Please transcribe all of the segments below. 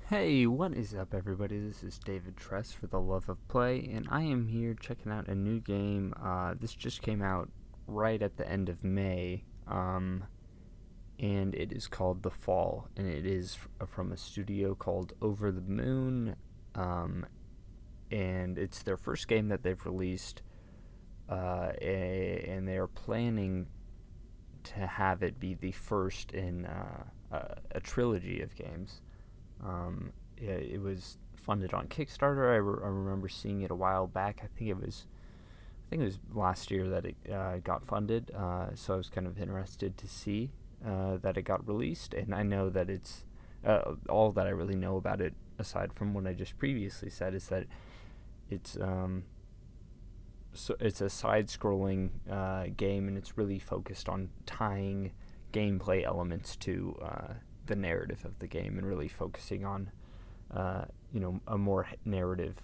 Hey, what is up, everybody? This is David Tress for The Love of Play, and I am here checking out a new game. This just came out right at the end of May, and it is called The Fall, and it is from a studio called Over the Moon, and it's their first game that they've released, and they are planning to have it be the first in a trilogy of games. It was funded on Kickstarter. I remember seeing it a while back. I think it was last year that it got funded. So I was kind of interested to see that it got released. And I know that it's all that I really know about it, aside from what I just previously said, is that it's it's a side-scrolling game, and it's really focused on tying gameplay elements to the narrative of the game, and really focusing on a more narrative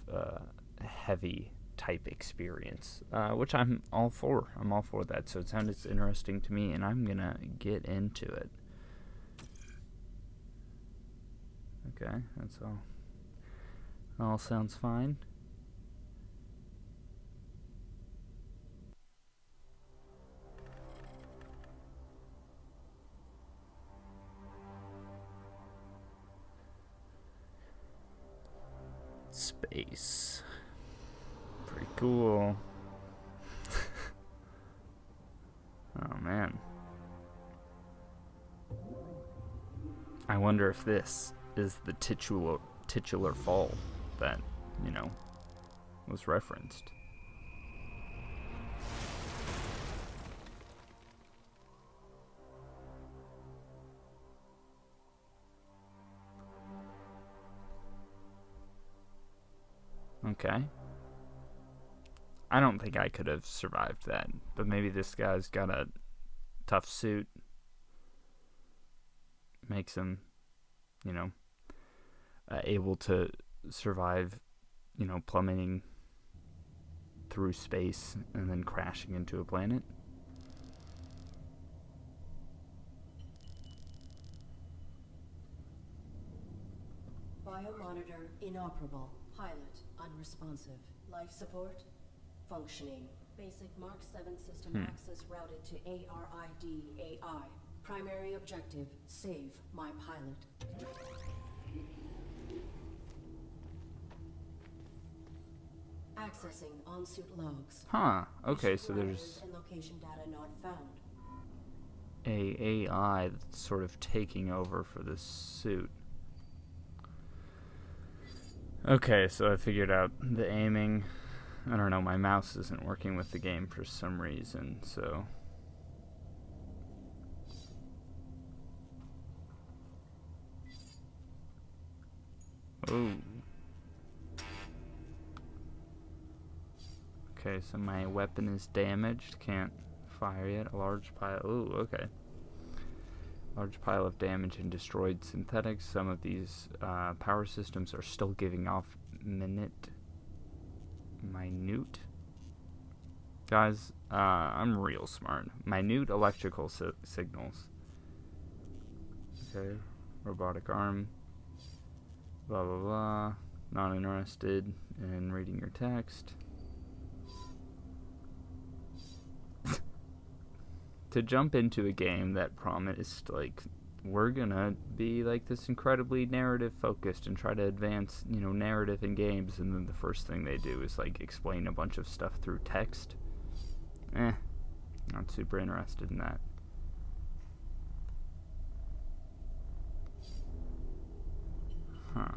heavy type experience, which I'm all for. I'm all for that. So it sounded interesting to me, and I'm gonna get into it. Okay, that's all. All sounds fine. Space. Pretty cool. Oh man. I wonder if this is the titular fall that, you know, was referenced. Okay. I don't think I could have survived that, but maybe this guy's got a tough suit, makes him, you know, able to survive, plummeting through space and then crashing into a planet. Biomonitor inoperable. Pilot unresponsive. Life support functioning. Basic Mark 7 system access routed to ARID AI. Primary objective, save my pilot. Accessing on-suit logs. Huh. Okay, so there's And location data not found. a AI that's sort of taking over for this suit. Okay, so I figured out the aiming. I don't know, my mouse isn't working with the game for some reason, so... Ooh. Okay, so my weapon is damaged, can't fire yet. A large pile... Ooh, okay. Large pile of damage and destroyed synthetics. Some of these power systems are still giving off minute... Minute? Guys, I'm real smart. Minute electrical signals. Okay, robotic arm. Blah, blah, blah. Not interested in reading your text. To jump into a game that promised, like, we're gonna be, like, this incredibly narrative focused and try to advance, narrative in games, and then the first thing they do is, like, explain a bunch of stuff through text. Not super interested in that. Huh.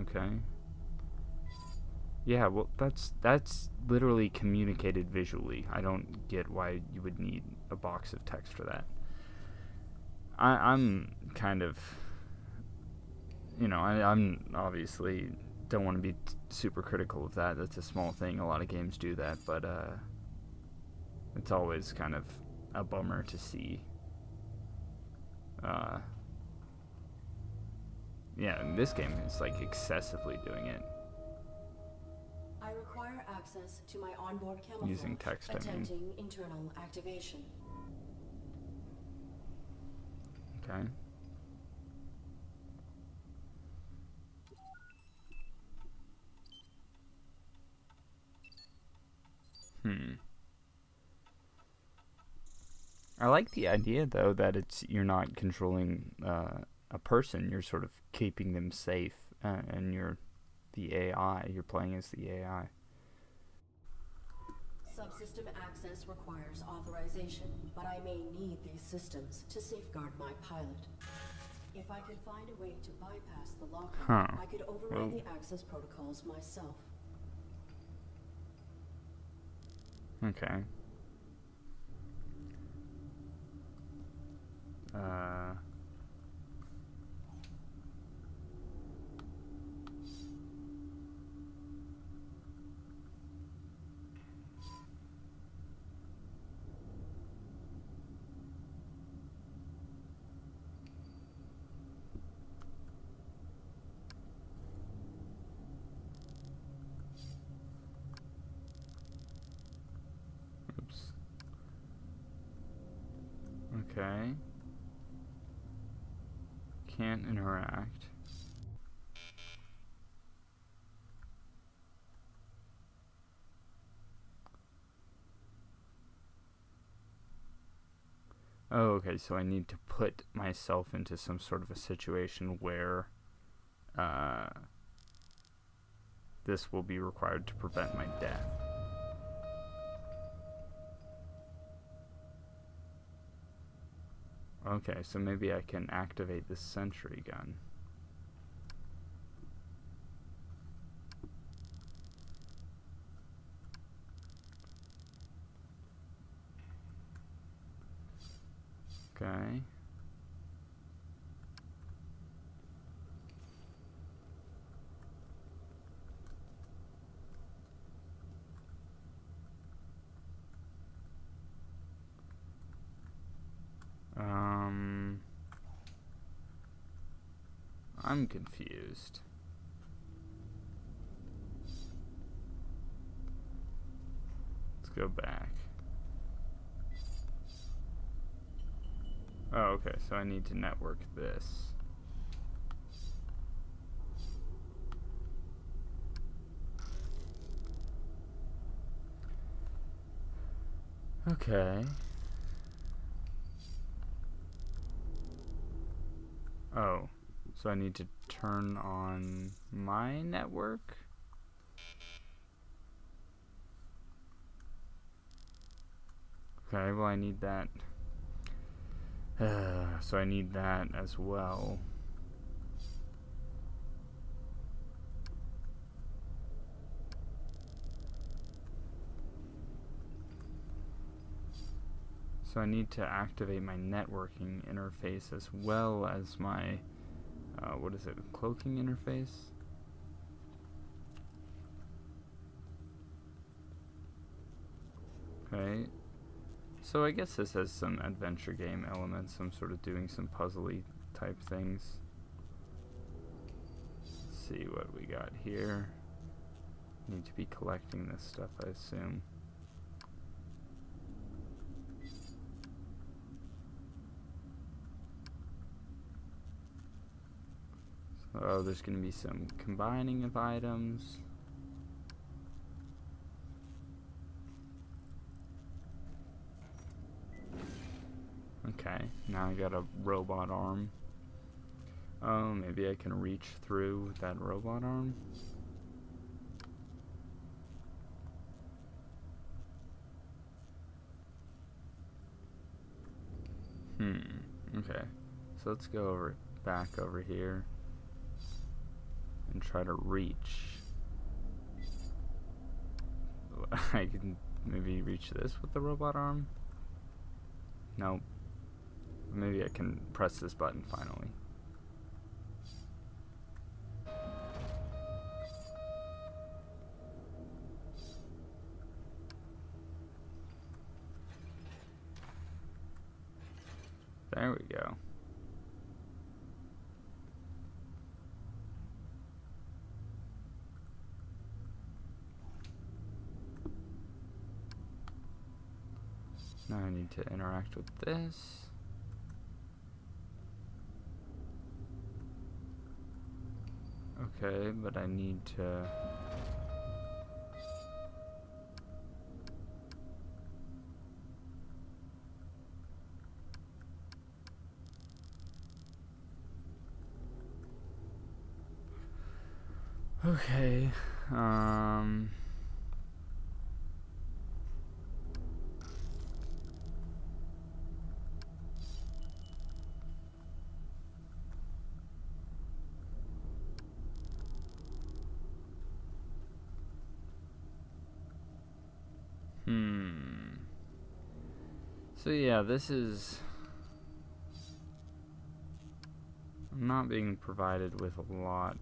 Okay. Yeah, well, that's literally communicated visually. I don't get why you would need a box of text for that. I'm kind of, I'm obviously don't want to be super critical of that. That's a small thing. A lot of games do that, but it's always kind of a bummer to see. Yeah, in this game, it's like excessively doing it. I require access to my onboard camouflage. Using text, I mean. Attempting internal activation. Okay. Hmm. I like the idea though that you're not controlling a person. You're sort of keeping them safe, and you're the AI. You're playing as the AI. Subsystem access requires authorization, but I may need these systems to safeguard my pilot. If I could find a way to bypass the lockup, Huh. I could override the access protocols myself. Okay. Oops. Okay. Can't interact. Oh, okay, so I need to put myself into some sort of a situation where this will be required to prevent my death. Okay, so maybe I can activate this sentry gun. Okay. I'm confused. Let's go back. Oh, okay, so I need to network this. Okay. Oh, so I need to turn on my network? Okay, well I need that. So I need that as well. So I need to activate my networking interface as well as my, what is it, cloaking interface? Okay. So I guess this has some adventure game elements. I'm sort of doing some puzzly type things. Let's see what we got here. Need to be collecting this stuff, I assume. Oh, there's going to be some combining of items. Okay, now I got a robot arm. Oh, maybe I can reach through that robot arm? Okay. So let's go back over here and try to reach. I can maybe reach this with the robot arm? Nope. Maybe I can press this button finally. There we go. Now I need to interact with this. Okay, but I need to... Okay. So yeah, this is... I'm not being provided with a lot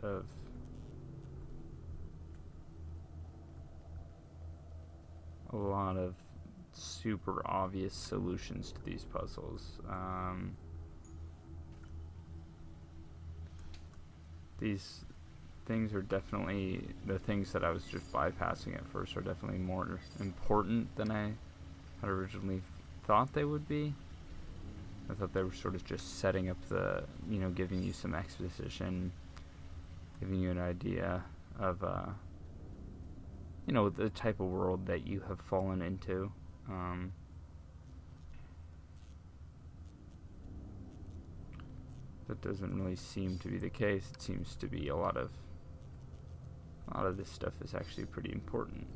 of super obvious solutions to these puzzles. These things are definitely, the things that I was just bypassing at first are definitely more important than I had originally thought they would be. I thought they were sort of just setting up the, giving you some exposition, giving you an idea of, the type of world that you have fallen into. That doesn't really seem to be the case. It seems to be a lot of this stuff is actually pretty important.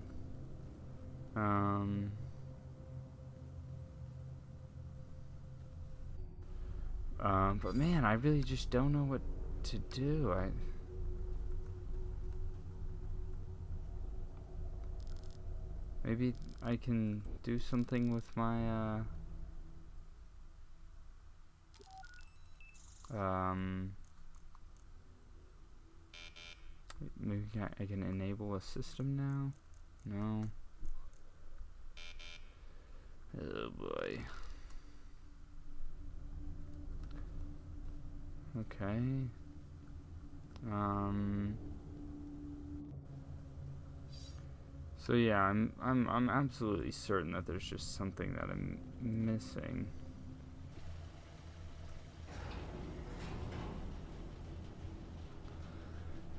But man, I really just don't know what to do. Maybe I can do something with my, maybe I can enable a system now? No. Oh boy. Okay. So yeah, I'm absolutely certain that there's just something that I'm missing.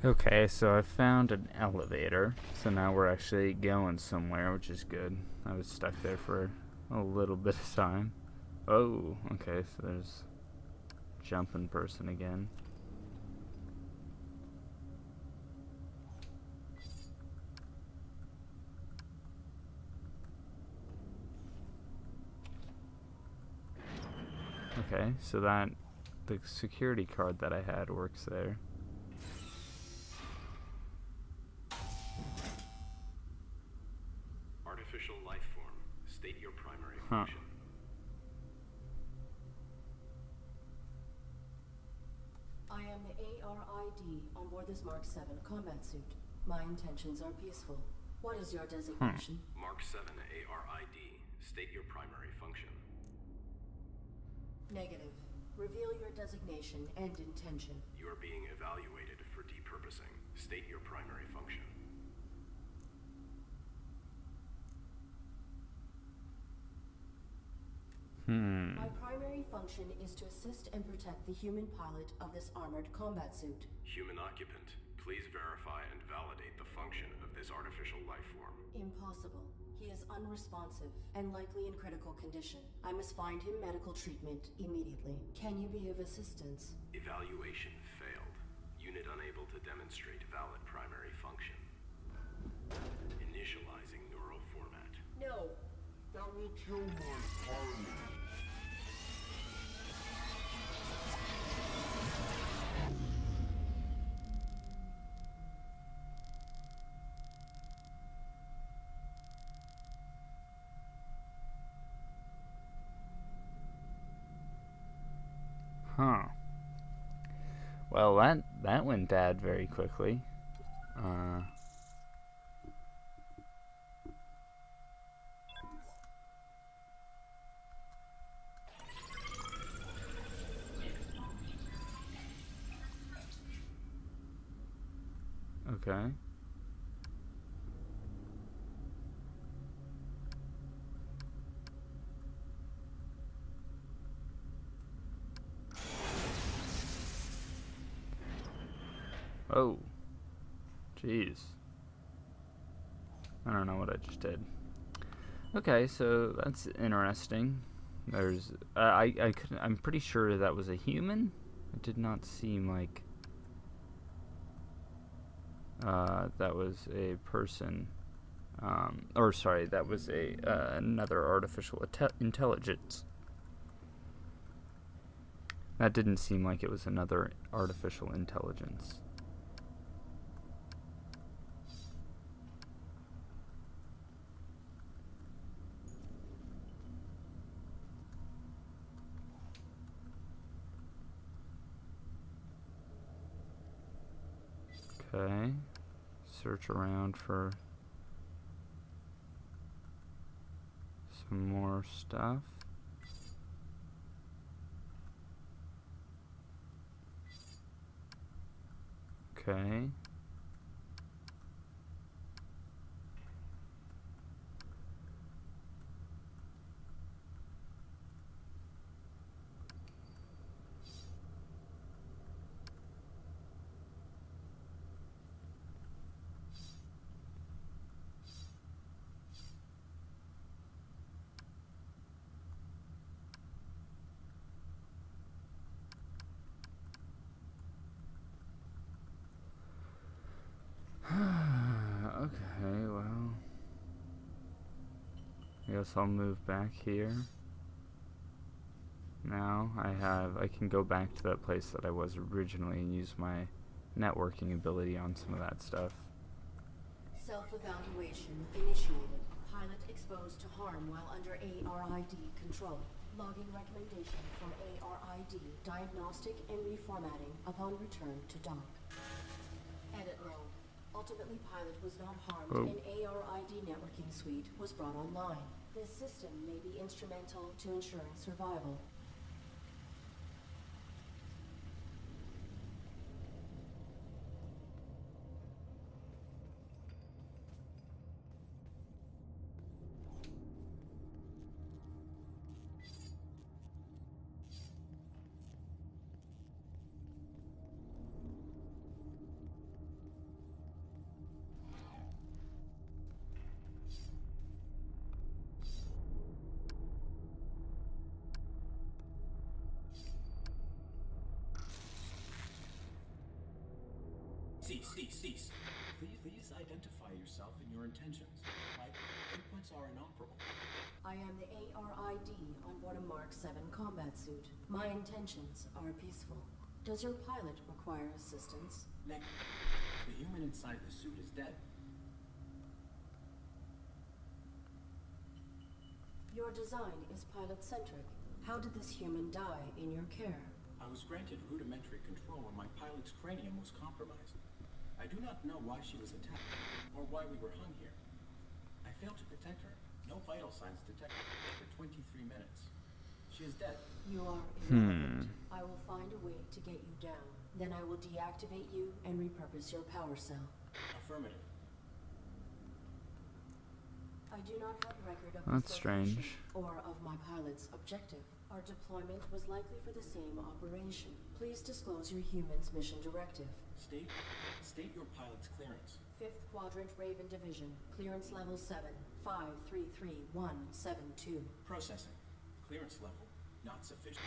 Okay, so I found an elevator. So now we're actually going somewhere, which is good. I was stuck there for a little bit of time. Oh, okay, so there's jumping person again. Okay, so that the security card that I had works there. Artificial life form. State your primary function. I am the ARID on board this Mark 7 combat suit. My intentions are peaceful. What is your designation? Mark 7 ARID. State your primary function. Negative. Reveal your designation and intention. You are being evaluated for depurposing. State your primary function. My primary function is to assist and protect the human pilot of this armored combat suit. Human occupant, please verify and validate the function of this artificial life form. Impossible. He is unresponsive and likely in critical condition. I must find him medical treatment immediately. Can you be of assistance? Evaluation failed. Unit unable to demonstrate valid primary function. Initializing neural format. No. That will kill my pilot. Huh. Well, that went bad very quickly. Okay. Oh. Jeez. I don't know what I just did. Okay, so that's interesting. There's I'm pretty sure that was a human. It did not seem like that was a person, or sorry, that was another artificial intelligence. That didn't seem like it was another artificial intelligence. Okay, search around for some more stuff. Okay. Okay, well, I guess I'll move back here. Now I can go back to that place that I was originally and use my networking ability on some of that stuff. Self-evaluation initiated. Pilot exposed to harm while under ARID control. Logging recommendation from ARID. Diagnostic and reformatting upon return to dock. Edit log. Ultimately, Pilot was not harmed and ARID networking suite was brought online. This system may be instrumental to ensuring survival. Cease. Please identify yourself and your intentions. My inputs are inoperable. I am the ARID on board a Mark 7 combat suit. My intentions are peaceful. Does your pilot require assistance? The human inside the suit is dead. Your design is pilot-centric. How did this human die in your care? I was granted rudimentary control when my pilot's cranium was compromised. I do not know why she was attacked, or why we were hung here. I failed to protect her. No vital signs detected for 23 minutes. She is dead. You are irrelevant. I will find a way to get you down. Then I will deactivate you and repurpose your power cell. Affirmative. I do not have record of That's this location strange. or of my pilot's objective. Our deployment was likely for the same operation. Please disclose your human's mission directive. State your pilot's clearance. 5th Quadrant Raven Division. Clearance level 7. 533172. Processing. Clearance level not sufficient.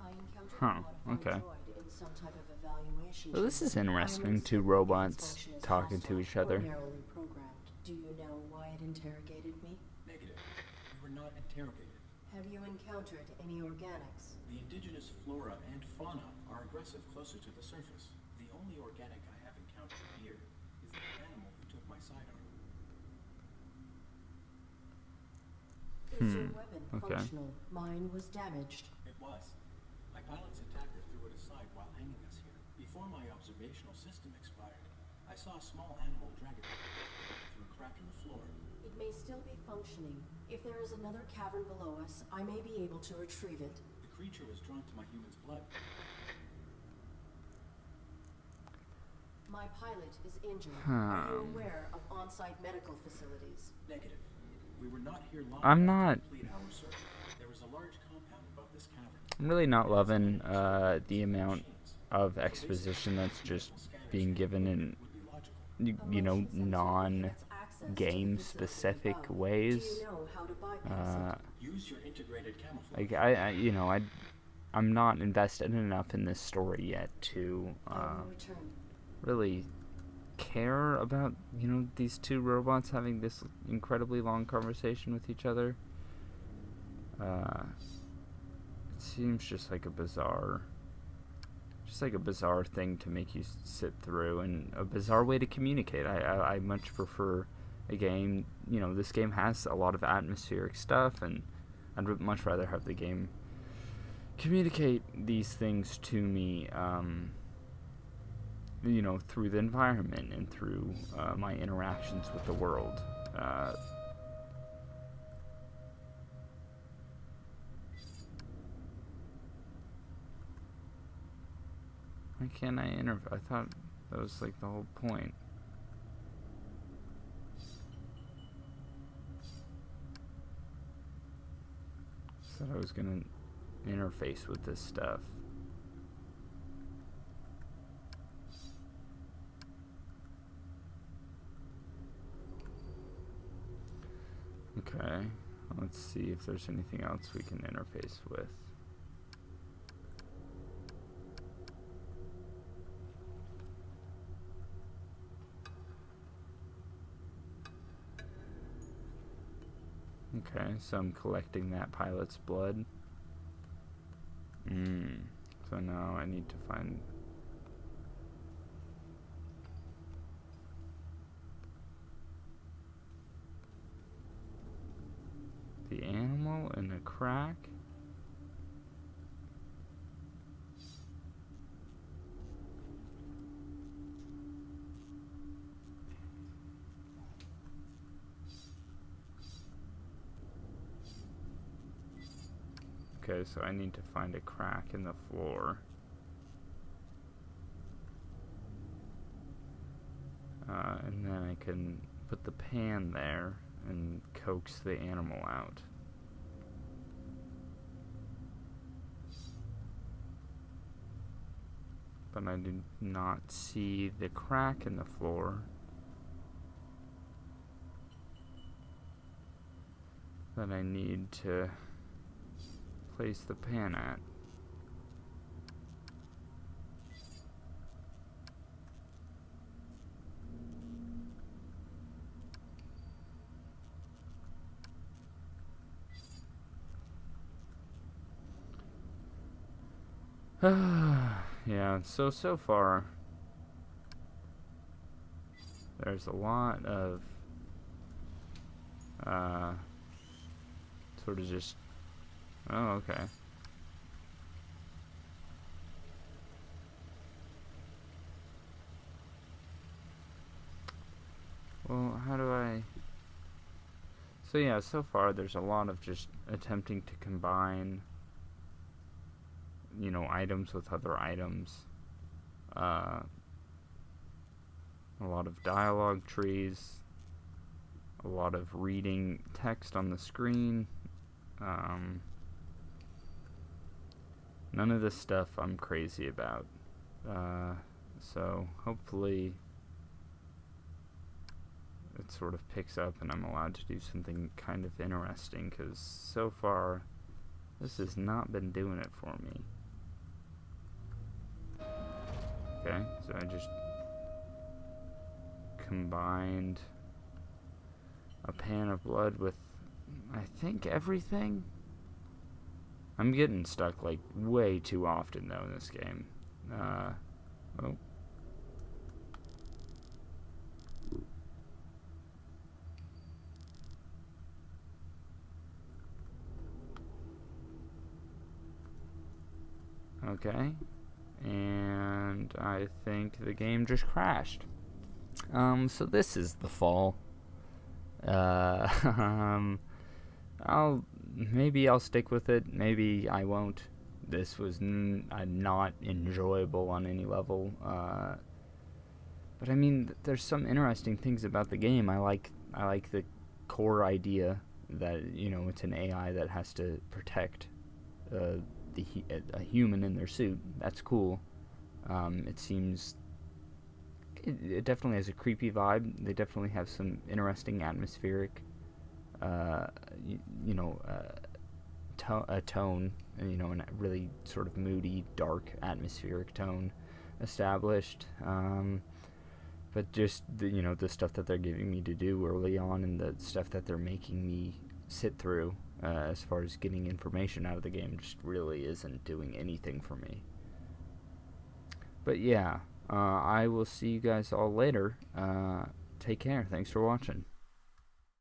I encountered Huh, a modified okay. droid in some type of evaluation. Well, this is chamber. interesting, I am two uncertain if robots its function is talking to hostile each or other. narrowly programmed. Do you know why it interrogated me? Negative. We were not interrogated. Have you encountered any organics? The indigenous flora and fauna are aggressive closer to the surface. The only organic I have encountered here is the animal who took my sidearm. Is your weapon okay. functional? Mine was damaged. It was. My pilot's attacker threw it aside while hanging us here. Before my observational system expired, I saw a small animal drag it through a crack in the floor. It may still be functioning. If there is another cavern below us, I may be able to retrieve it. The creature was drawn to my human's blood. My pilot is injured. Are you aware of on-site medical facilities? Negative. We were not here long I'm enough not- to complete our search. There was a large compound above this cavern. I'm really not loving the amount of exposition that's just being given in, you know, non-game specific ways. Do you know how to bypass it? Use your integrated camouflage. Like I I'm not invested enough in this story yet to I will return. really care about, these two robots having this incredibly long conversation with each other. It seems just like a bizarre thing to make you sit through, and a bizarre way to communicate. I much prefer a game, this game has a lot of atmospheric stuff, and I'd much rather have the game communicate these things to me, through the environment and through my interactions with the world. Why can't I I thought that was like the whole point. Said I was gonna interface with this stuff. Okay, let's see if there's anything else we can interface with. Okay, so I'm collecting that pilot's blood. So now I need to find... the animal in a crack? Okay, so I need to find a crack in the floor. And then I can put the pan there and coax the animal out. But I did not see the crack in the floor that I need to place the pan at. Yeah, so far there's a lot of sort of just, oh, okay. Well, how do I... So yeah, so far there's a lot of just attempting to combine, items with other items. A lot of dialogue trees. A lot of reading text on the screen. None of this stuff I'm crazy about. So hopefully it sort of picks up and I'm allowed to do something kind of interesting, because so far this has not been doing it for me. Okay, so I just combined a pan of blood with, I think, everything. I'm getting stuck like way too often though in this game. Oh. Okay. And I think the game just crashed. So this is the fall. Maybe I'll stick with it. Maybe I won't. This was not enjoyable on any level. But I mean, there's some interesting things about the game. I like the core idea that it's an AI that has to protect a human in their suit. That's cool. It seems it definitely has a creepy vibe. They definitely have some interesting atmospheric a tone, you know, a really sort of moody, dark, atmospheric tone established. But just the stuff that they're giving me to do early on, and the stuff that they're making me sit through as far as getting information out of the game, just really isn't doing anything for me. But yeah, I will see you guys all later. Take care. Thanks for watching.